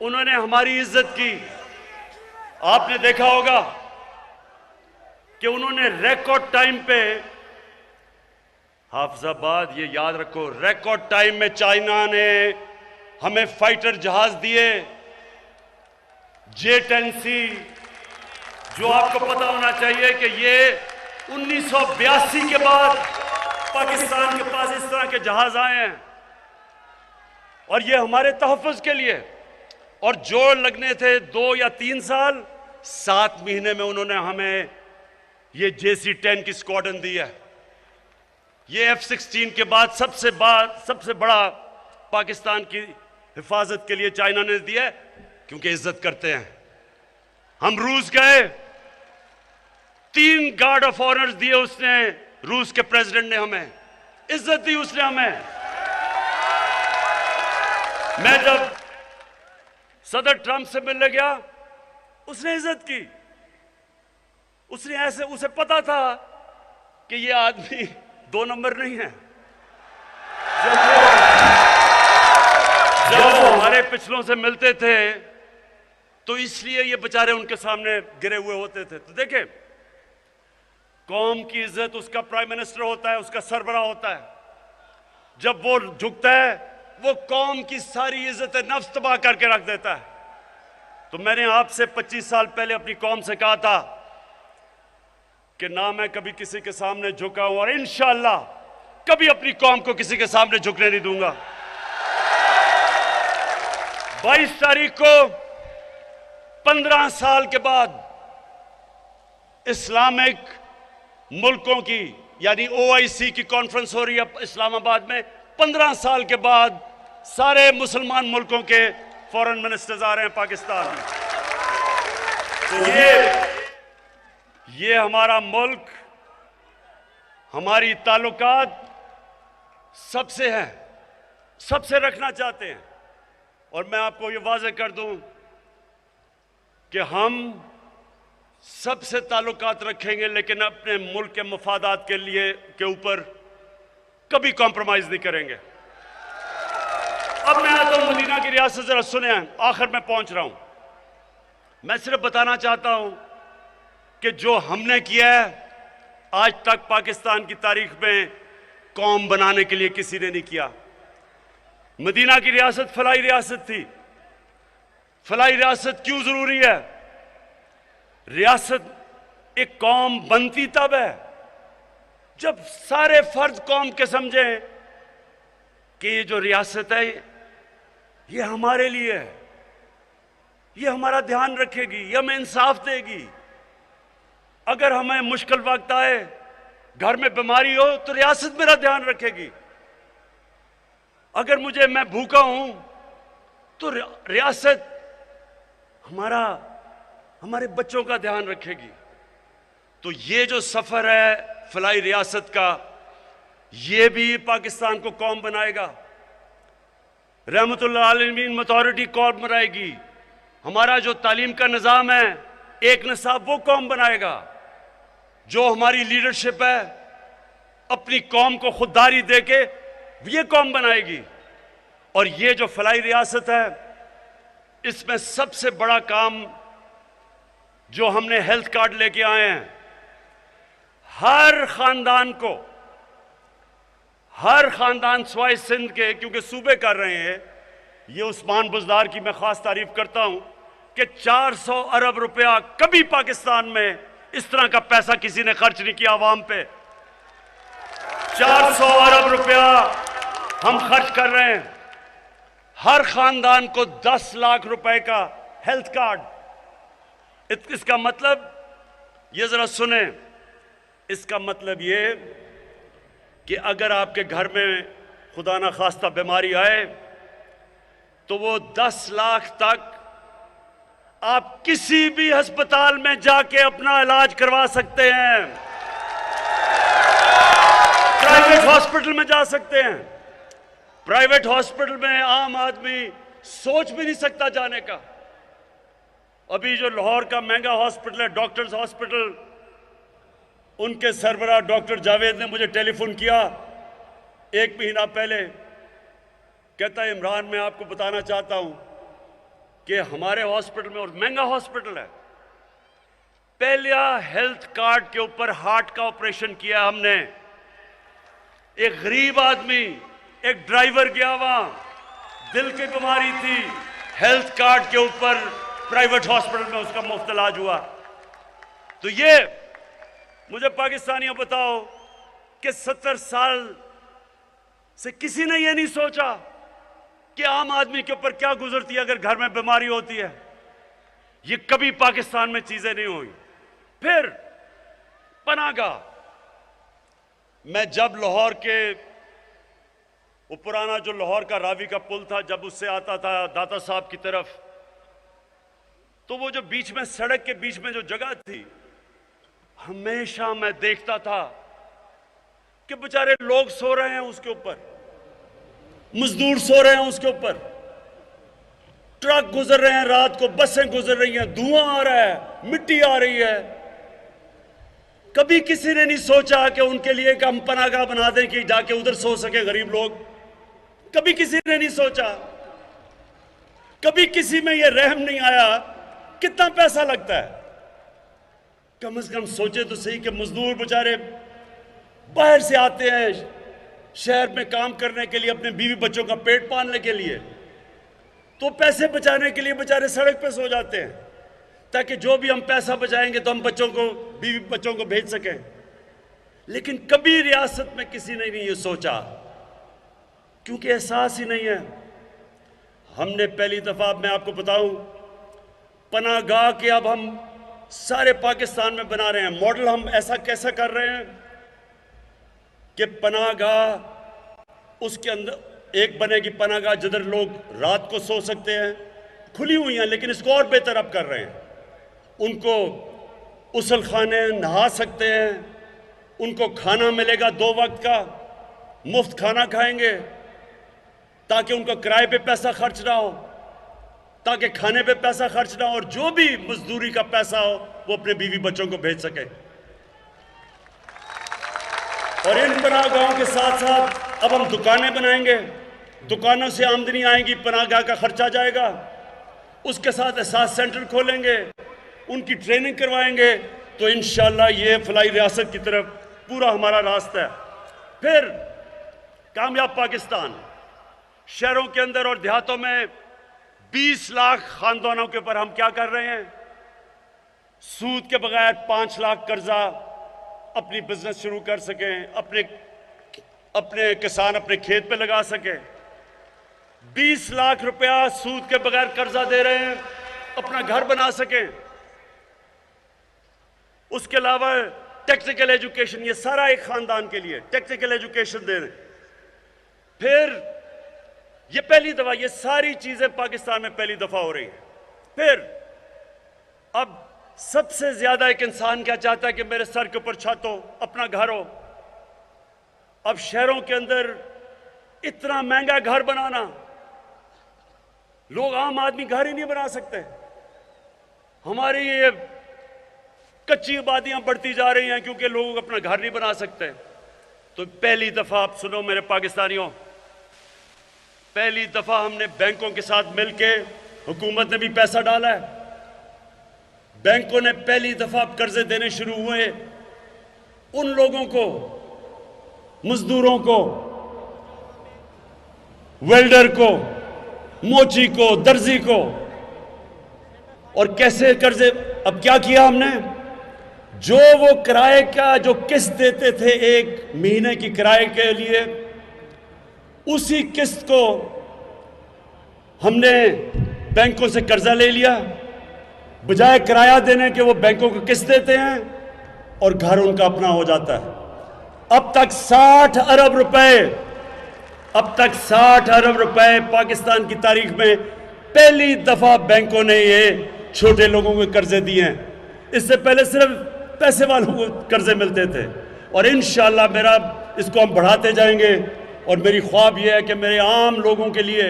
उन्होंने हमारी इज्जत की। आपने देखा होगा कि उन्होंने रिकॉर्ड टाइम पे, हाफिजाबाद ये याद रखो, रिकॉर्ड टाइम में चाइना ने हमें फाइटर जहाज दिए, J-10C, जो आपको पता होना चाहिए कि ये 1982 के बाद पाकिस्तान के पास इस तरह के जहाज आए हैं, और ये हमारे तहफ़्फ़ुज़ के लिए। और जो लगने थे 2 या 3 साल, 7 महीने में उन्होंने हमें ये JC-10 की स्क्वाड्रन दी है। ये F-16 के बाद सबसे बड़ा पाकिस्तान की हिफाजत के लिए चाइना ने दिया है, क्योंकि इज्जत करते हैं। हम रूस गए, 3 गार्ड ऑफ ऑनर्स दिए उसने, रूस के प्रेसिडेंट ने हमें इज्जत दी, उसने हमें। मैं जब सदर ट्रंप से मिलने गया, उसने इज्जत की। उसने ऐसे, उसे पता था कि ये आदमी 2 नंबर नहीं है। जब वो हमारे पिछलों से मिलते थे तो इसलिए ये बेचारे उनके सामने गिरे हुए होते थे। तो देखें, कौम की इज्जत उसका प्राइम मिनिस्टर होता है, उसका सरबराह होता है। जब वो झुकता है, वो कौम की सारी इज्जत नफ्स तबाह करके रख देता है। तो मैंने आपसे 25 साल पहले अपनी कौम से कहा था कि ना मैं कभी किसी के सामने झुका हूं और इंशाअल्लाह कभी अपनी कौम को किसी के सामने झुकने नहीं दूंगा। 22 तारीख को 15 साल के बाद इस्लामिक मुल्कों की यानी OIC की कॉन्फ्रेंस हो रही है इस्लामाबाद में। 15 साल के बाद सारे मुसलमान मुल्कों के फॉरेन मिनिस्टर्स आ रहे हैं पाकिस्तान में। तो ये हमारा मुल्क, हमारी ताल्लुकात सबसे हैं, सबसे रखना चाहते हैं। और मैं आपको ये वाज़ेह कर दूं कि हम सबसे ताल्लुकात रखेंगे, लेकिन अपने मुल्क के मफादात के लिए के ऊपर कभी कॉम्प्रोमाइज नहीं करेंगे। अब मैं आता हूं मदीना की रियासत, जरा सुने, आखिर में पहुंच रहा हूं। मैं सिर्फ बताना चाहता हूं कि जो हमने किया है आज तक पाकिस्तान की तारीख में कौम बनाने के लिए किसी ने नहीं किया। मदीना की रियासत फलाई रियासत थी। फलाई रियासत क्यों जरूरी है? रियासत एक कौम बनती तब है जब सारे फर्ज कौम के समझें कि ये जो रियासत है ये हमारे लिए है, ये हमारा ध्यान रखेगी, ये हमें इंसाफ देगी। अगर हमें मुश्किल वक्त आए, घर में बीमारी हो, तो रियासत मेरा ध्यान रखेगी। अगर मैं भूखा हूं तो रियासत हमारे बच्चों का ध्यान रखेगी। तो ये जो सफर है फलाई रियासत का, ये भी पाकिस्तान को कौम बनाएगा। रहमतुल्लाह आलमीन अथॉरिटी कौम बनाएगी। हमारा जो तालीम का निज़ाम है, एक निसाब, वो कौम बनाएगा। जो हमारी लीडरशिप है, अपनी कौम को खुददारी देके ये कौम बनाएगी। और ये जो फलाई रियासत है, इसमें सबसे बड़ा काम जो हमने हेल्थ कार्ड लेके आए हैं, हर खानदान स्वाय सिंध के, क्योंकि सूबे कर रहे हैं, ये उस्मान बुज़दार की मैं खास तारीफ करता हूं कि 400 अरब रुपया कभी पाकिस्तान में इस तरह का पैसा किसी ने खर्च नहीं किया आवाम पे। 400 अरब रुपया हम खर्च कर रहे हैं। हर खानदान को 10 लाख रुपए का हेल्थ कार्ड। इसका मतलब ये जरा सुने, इसका मतलब ये कि अगर आपके घर में खुदा ना खास्ता बीमारी आए तो वो 10 लाख तक आप किसी भी अस्पताल में जाके अपना इलाज करवा सकते हैं। प्राइवेट हॉस्पिटल में जा सकते हैं। प्राइवेट हॉस्पिटल में आम आदमी सोच भी नहीं सकता जाने का। अभी जो लाहौर का महंगा हॉस्पिटल है, डॉक्टर्स हॉस्पिटल, उनके सरबराह डॉक्टर जावेद ने मुझे टेलीफोन किया 1 महीना पहले। कहता है, इमरान, मैं आपको बताना चाहता हूं कि हमारे हॉस्पिटल में, और महंगा हॉस्पिटल है, पहला हेल्थ कार्ड के ऊपर हार्ट का ऑपरेशन किया हमने। एक गरीब आदमी, एक ड्राइवर गया वहां, दिल की बीमारी थी, हेल्थ कार्ड के ऊपर प्राइवेट हॉस्पिटल में उसका मुफ्त इलाज हुआ। तो ये मुझे पाकिस्तानियों बताओ कि 70 साल से किसी ने यह नहीं सोचा कि आम आदमी के ऊपर क्या गुजरती है अगर घर में बीमारी होती है। ये कभी पाकिस्तान में चीजें नहीं हुई। फिर पनाहगाह, मैं जब लाहौर के, वो पुराना जो लाहौर का रावी का पुल था, जब उससे आता था दाता साहब की तरफ, तो वो जो बीच में, सड़क के बीच में जो जगह थी, हमेशा मैं देखता था कि बेचारे लोग सो रहे हैं उसके ऊपर, मजदूर सो रहे हैं उसके ऊपर, ट्रक गुजर रहे हैं रात को, बसें गुजर रही हैं, धुआं आ रहा है, मिट्टी आ रही है। कभी किसी ने नहीं सोचा कि उनके लिए एक हम पनाहगाह बना दें कि जाके उधर सो सके गरीब लोग। कभी किसी ने नहीं सोचा, कभी किसी में यह रहम नहीं आया कितना पैसा लगता है। कम से कम सोचे तो सही कि मजदूर बेचारे बाहर से आते हैं शहर में काम करने के लिए, अपने बीवी बच्चों का पेट पालने के लिए, तो पैसे बचाने के लिए बेचारे सड़क पे सो जाते हैं, ताकि जो भी हम पैसा बचाएंगे तो हम बच्चों को, बीवी बच्चों को भेज सकें। लेकिन कभी रियासत में किसी ने नहीं ये सोचा, क्योंकि एहसास ही नहीं है। हमने पहली दफा, मैं आपको बताऊं, पनाहगाह के अब हम सारे पाकिस्तान में बना रहे हैं मॉडल। हम ऐसा कैसा कर रहे हैं कि पनाहगाह, उसके अंदर एक बनेगी पनाहगाह जिधर लोग रात को सो सकते हैं, खुली हुई हैं, लेकिन इसको और बेहतर अब कर रहे हैं। उनको उसल खाने, नहा सकते हैं, उनको खाना मिलेगा 2 वक्त का, मुफ्त खाना खाएंगे, ताकि उनका किराए पे पैसा खर्च ना हो, ताकि खाने पे पैसा खर्च ना हो, और जो भी मजदूरी का पैसा हो वो अपने बीवी बच्चों को भेज सके। और इन पनाहगाहों के साथ साथ अब हम दुकानें बनाएंगे, दुकानों से आमदनी आएगी, पनाहगाह का खर्चा जाएगा, उसके साथ एहसास सेंटर खोलेंगे, उनकी ट्रेनिंग करवाएंगे, तो इंशाअल्लाह ये फलाई रियासत की तरफ पूरा हमारा रास्ता है। फिर कामयाब पाकिस्तान, शहरों के अंदर और देहातों में 20 लाख खानदानों के ऊपर हम क्या कर रहे हैं, सूद के बगैर 5 लाख कर्जा, अपनी बिजनेस शुरू कर सकें, अपने किसान अपने खेत पे लगा सके। 20 लाख रुपया सूद के बगैर कर्जा दे रहे हैं, अपना घर बना सकें। उसके अलावा टेक्निकल एजुकेशन, ये सारा एक खानदान के लिए टेक्निकल एजुकेशन दे रहे हैं। फिर ये पहली दफा, ये सारी चीजें पाकिस्तान में पहली दफा हो रही है। फिर अब सबसे ज्यादा एक इंसान क्या चाहता है कि मेरे सर के ऊपर छत हो, अपना घर हो। अब शहरों के अंदर इतना महंगा घर बनाना, लोग, आम आदमी घर ही नहीं बना सकते। हमारी ये कच्ची आबादियां बढ़ती जा रही हैं क्योंकि लोग अपना घर नहीं बना सकते। तो पहली दफा, आप सुनो मेरे पाकिस्तानियों, पहली दफा हमने बैंकों के साथ मिलकर, हुकूमत ने भी पैसा डाला है, बैंकों ने पहली दफा कर्जे देने शुरू हुए उन लोगों को, मजदूरों को, वेल्डर को, मोची को, दर्जी को। और कैसे कर्जे, अब क्या किया हमने, जो वो किराए का जो किस्त देते थे 1 महीने की किराए के लिए, उसी किस्त को हमने बैंकों से कर्जा ले लिया, बजाय किराया देने के वो बैंकों को किस्त देते हैं और घर उनका अपना हो जाता है। अब तक 60 अरब रुपए, अब तक 60 अरब रुपए पाकिस्तान की तारीख में पहली दफा बैंकों ने ये छोटे लोगों को कर्जे दिए हैं। इससे पहले सिर्फ पैसे वालों को कर्जे मिलते थे, और इंशाअल्लाह मेरा इसको हम बढ़ाते जाएंगे। और मेरी ख्वाब यह है कि मेरे आम लोगों के लिए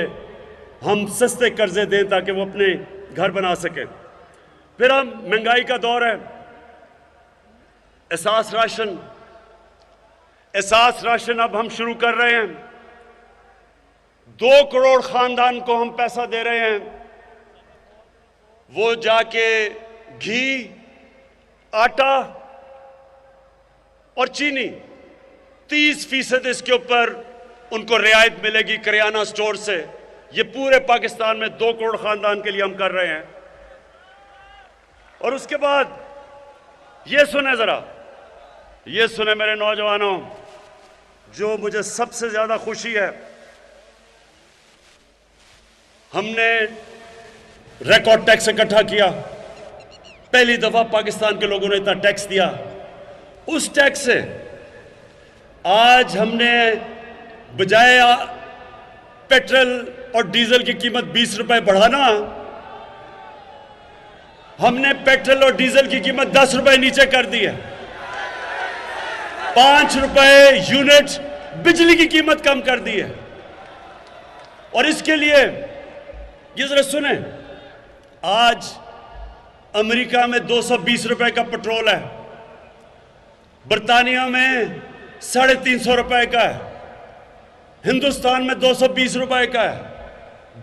हम सस्ते कर्जे दें ताकि वो अपने घर बना सकें। फिर हम, महंगाई का दौर है, एहसास राशन, एहसास राशन अब हम शुरू कर रहे हैं। 2 करोड़ खानदान को हम पैसा दे रहे हैं, वो जाके घी, आटा और चीनी 30% इसके ऊपर उनको रियायत मिलेगी करियाना स्टोर से। ये पूरे पाकिस्तान में 2 करोड़ खानदान के लिए हम कर रहे हैं। और उसके बाद ये सुने जरा, ये सुने मेरे नौजवानों, जो मुझे सबसे ज्यादा खुशी है, हमने रिकॉर्ड टैक्स इकट्ठा किया। पहली दफा पाकिस्तान के लोगों ने इतना टैक्स दिया। उस टैक्स से आज हमने बजाय पेट्रोल और डीजल की कीमत 20 रुपए बढ़ाना, हमने पेट्रोल और डीजल की कीमत 10 रुपए नीचे कर दी है। 5 रुपए यूनिट बिजली की कीमत कम कर दी है। और इसके लिए ये जरा सुने, आज अमेरिका में 220 रुपए का पेट्रोल है, बर्तानिया में 350 रुपए का है, हिंदुस्तान में 220 रुपए का है,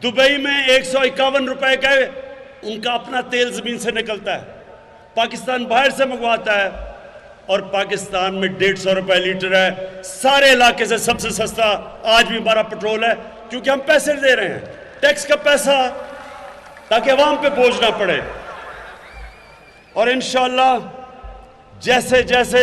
दुबई में 151 रुपए का है। उनका अपना तेल जमीन से निकलता है, पाकिस्तान बाहर से मंगवाता है, और पाकिस्तान में 150 रुपए लीटर है। सारे इलाके से सबसे सस्ता आज भी हमारा पेट्रोल है, क्योंकि हम पैसे दे रहे हैं, टैक्स का पैसा, ताकि अवाम पे बोझ ना पड़े। और इंशाअल्लाह जैसे जैसे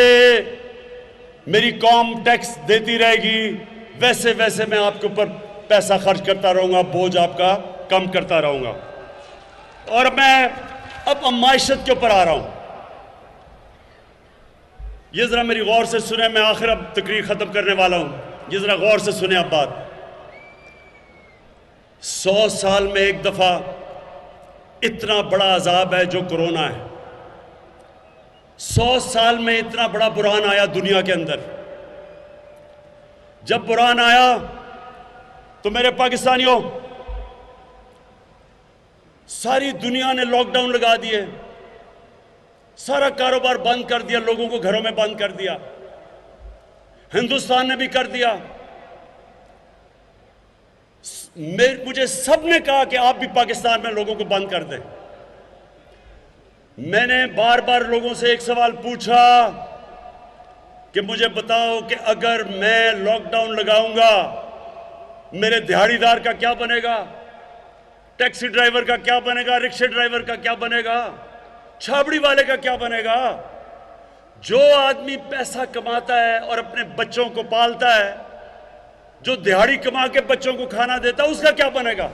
मेरी कौम टैक्स देती रहेगी, वैसे वैसे मैं आपके ऊपर पैसा खर्च करता रहूंगा, बोझ आपका कम करता रहूंगा। और मैं अब मायशत के ऊपर आ रहा हूं। ये जरा मेरी गौर से सुने, मैं आखिर अब तकरीर खत्म करने वाला हूं। ये जरा गौर से सुने अब बात। 100 साल में एक दफा इतना बड़ा अजाब है जो कोरोना है। 100 साल में इतना बड़ा बुरहान आया दुनिया के अंदर। जब बुरहान आया तो मेरे पाकिस्तानियों, सारी दुनिया ने लॉकडाउन लगा दिए, सारा कारोबार बंद कर दिया, लोगों को घरों में बंद कर दिया। हिंदुस्तान ने भी कर दिया। मुझे सबने कहा कि आप भी पाकिस्तान में लोगों को बंद कर दें। मैंने बार बार लोगों से एक सवाल पूछा कि मुझे बताओ कि अगर मैं लॉकडाउन लगाऊंगा, मेरे दिहाड़ीदार का क्या बनेगा, टैक्सी ड्राइवर का क्या बनेगा, रिक्शा ड्राइवर का क्या बनेगा, छाबड़ी वाले का क्या बनेगा। जो आदमी पैसा कमाता है और अपने बच्चों को पालता है, जो दिहाड़ी कमा के बच्चों को खाना देता है, उसका क्या बनेगा।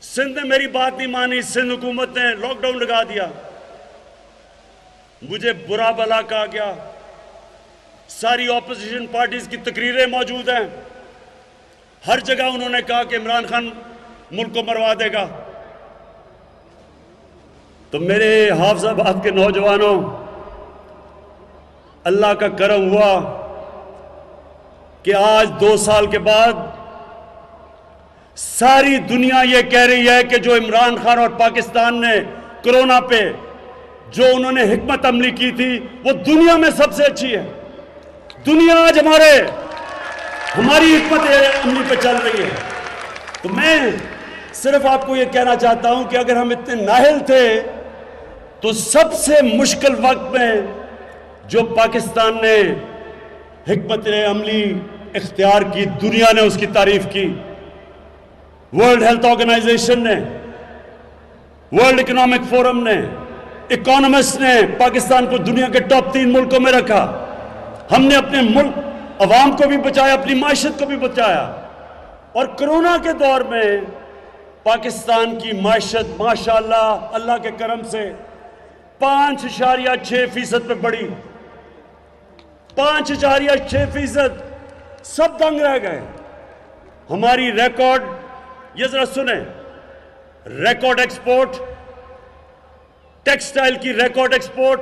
सिंध ने मेरी बात नहीं मानी, सिंध हुकूमत ने लॉकडाउन लगा दिया। मुझे बुरा भला कहा गया। सारी ऑपोजिशन पार्टीज की तकरीरें मौजूद हैं। हर जगह उन्होंने कहा कि इमरान खान मुल्क को मरवा देगा। तो मेरे हाफिजाबाद के नौजवानों, अल्लाह का करम हुआ कि आज 2 साल के बाद सारी दुनिया ये कह रही है कि जो इमरान खान और पाकिस्तान ने कोरोना पे जो उन्होंने हिकमत अमली की थी, वो दुनिया में सबसे अच्छी है। दुनिया आज हमारी हिकमत अमली पे चल रही है। तो मैं सिर्फ आपको ये कहना चाहता हूं कि अगर हम इतने नाहिल थे, तो सबसे मुश्किल वक्त में जो पाकिस्तान ने हिकमत अमली इख्तियार की, दुनिया ने उसकी तारीफ की। वर्ल्ड हेल्थ ऑर्गेनाइजेशन ने, वर्ल्ड इकोनॉमिक फोरम ने, इकोनॉमिस्ट ने पाकिस्तान को दुनिया के टॉप 3 मुल्कों में रखा। हमने अपने मुल्क अवाम को भी बचाया, अपनी माशत को भी बचाया। और कोरोना के दौर में पाकिस्तान की माशत माशाअल्लाह अल्लाह के करम से 5.6% पे बढ़ी। 5.6%। सब दंग रह गए। हमारी रिकॉर्ड, ये जरा सुने, रिकॉर्ड एक्सपोर्ट, टेक्सटाइल की रिकॉर्ड एक्सपोर्ट,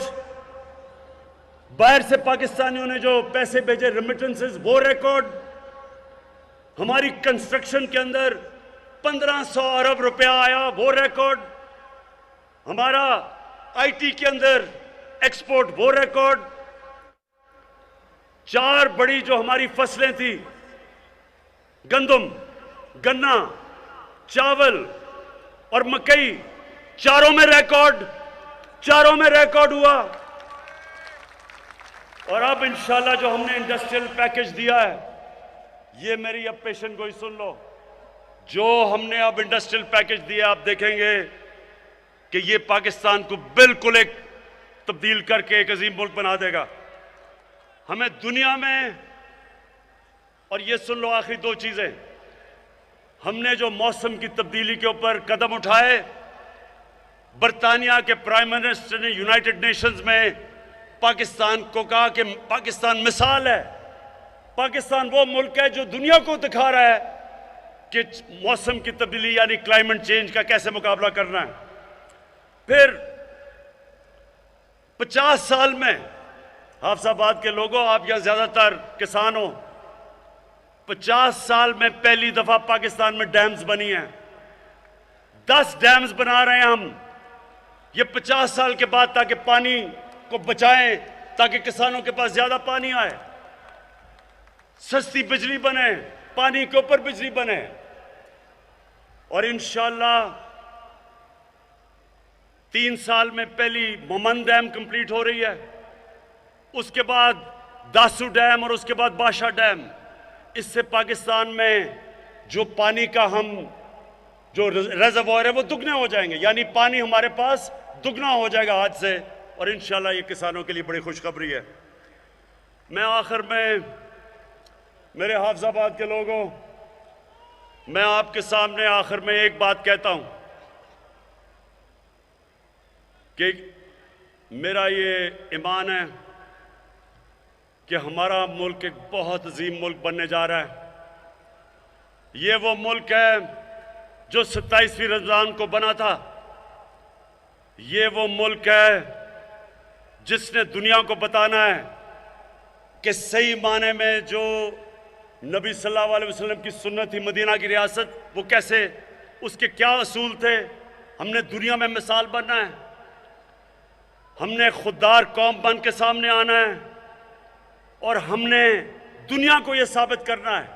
बाहर से पाकिस्तानियों ने जो पैसे भेजे रेमिटेंसेस, वो रिकॉर्ड। हमारी कंस्ट्रक्शन के अंदर 1500 अरब रुपया आया, वो रिकॉर्ड। हमारा आईटी के अंदर एक्सपोर्ट, वो रिकॉर्ड। 4 बड़ी जो हमारी फसलें थी, गंदम, गन्ना, चावल और मकई, चारों में रिकॉर्ड हुआ। और अब इंशाल्लाह जो हमने इंडस्ट्रियल पैकेज दिया है, ये मेरी अब पेशन गोई सुन लो। जो हमने अब इंडस्ट्रियल पैकेज दिया, आप देखेंगे कि ये पाकिस्तान को बिल्कुल एक तब्दील करके एक अजीम मुल्क बना देगा। हमें दुनिया में, और ये सुन लो आखिरी 2 चीजें, हमने जो मौसम की तब्दीली के ऊपर कदम उठाए, बर्तानिया के प्राइम मिनिस्टर ने यूनाइटेड नेशंस में पाकिस्तान को कहा कि पाकिस्तान मिसाल है। पाकिस्तान वो मुल्क है जो दुनिया को दिखा रहा है कि मौसम की तब्दीली यानी क्लाइमेट चेंज का कैसे मुकाबला करना है। फिर 50 साल में, हाफिजाबाद के लोगों, आप यहां ज्यादातर किसान हो, 50 साल में पहली दफा पाकिस्तान में डैम्स बनी हैं। 10 डैम्स बना रहे हैं हम, ये 50 साल के बाद, ताकि पानी को बचाएं, ताकि किसानों के पास ज्यादा पानी आए, सस्ती बिजली बने, पानी के ऊपर बिजली बने। और इंशाअल्लाह 3 साल में पहली मोमन डैम कंप्लीट हो रही है, उसके बाद दासू डैम और उसके बाद बादशाह डैम। इससे पाकिस्तान में जो पानी का हम जो रिजर्वोयर है वो दुगने हो जाएंगे, यानी पानी हमारे पास दुगना हो जाएगा आज से। और इंशाल्लाह ये किसानों के लिए बड़ी खुशखबरी है। मैं आखिर में, मेरे हाफिजाबाद के लोगों, मैं आपके सामने आखिर में एक बात कहता हूं कि मेरा ये ईमान है कि हमारा मुल्क एक बहुत अजीम मुल्क बनने जा रहा है। ये वो मुल्क है जो 27वीं रमजान को बना था। ये वो मुल्क है जिसने दुनिया को बताना है कि सही माने में जो नबी सल्लल्लाहु अलैहि वसल्लम की सुन्नत थी, मदीना की रियासत, वो कैसे, उसके क्या असूल थे। हमने दुनिया में मिसाल बनना है, हमने खुददार कौम बन के सामने आना है और हमने दुनिया को यह साबित करना है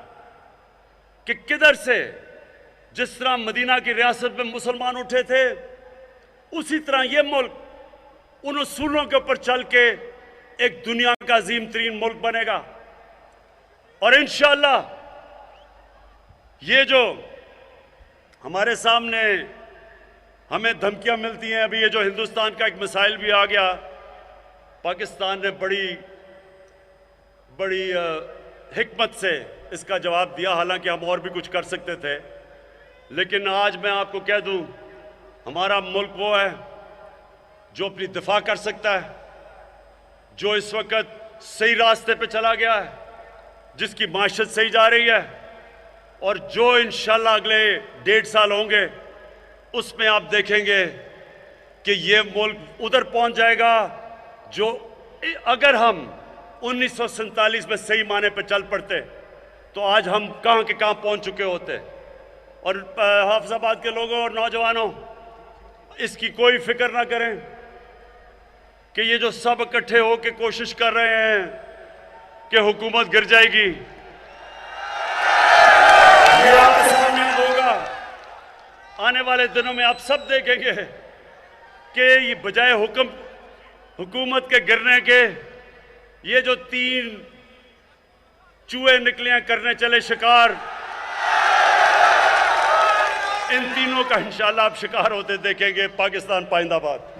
कि किधर से, जिस तरह मदीना की रियासत में मुसलमान उठे थे, उसी तरह यह मुल्क उन उसूलों के ऊपर चल के एक दुनिया का अजीम तरीन मुल्क बनेगा। और इंशाअल्लाह ये जो हमारे सामने हमें धमकियां मिलती हैं, अभी ये जो हिंदुस्तान का एक मिसाइल भी आ गया, पाकिस्तान ने बड़ी हिकमत से इसका जवाब दिया, हालांकि हम और भी कुछ कर सकते थे। लेकिन आज मैं आपको कह दूं, हमारा मुल्क वो है जो अपनी दिफा कर सकता है, जो इस वक्त सही रास्ते पे चला गया है, जिसकी माशत सही जा रही है, और जो इंशाल्लाह अगले 1.5 साल होंगे उसमें आप देखेंगे कि ये मुल्क उधर पहुंच जाएगा जो, अगर हम 1947 में सही माने पे चल पड़ते तो आज हम कहां के कहां पहुंच चुके होते। और हाफिजाबाद के लोगों और नौजवानों, इसकी कोई फिक्र ना करें कि ये जो सब इकट्ठे होकर कोशिश कर रहे हैं कि हुकूमत गिर जाएगी, ये आपके सामने होगा। आने वाले दिनों में आप सब देखेंगे कि ये बजाय हुकूमत के गिरने के, ये जो 3 चूहे निकले हैं करने चले शिकार, इन तीनों का इंशाअल्लाह आप शिकार होते देखेंगे। पाकिस्तान पाइंदाबाद।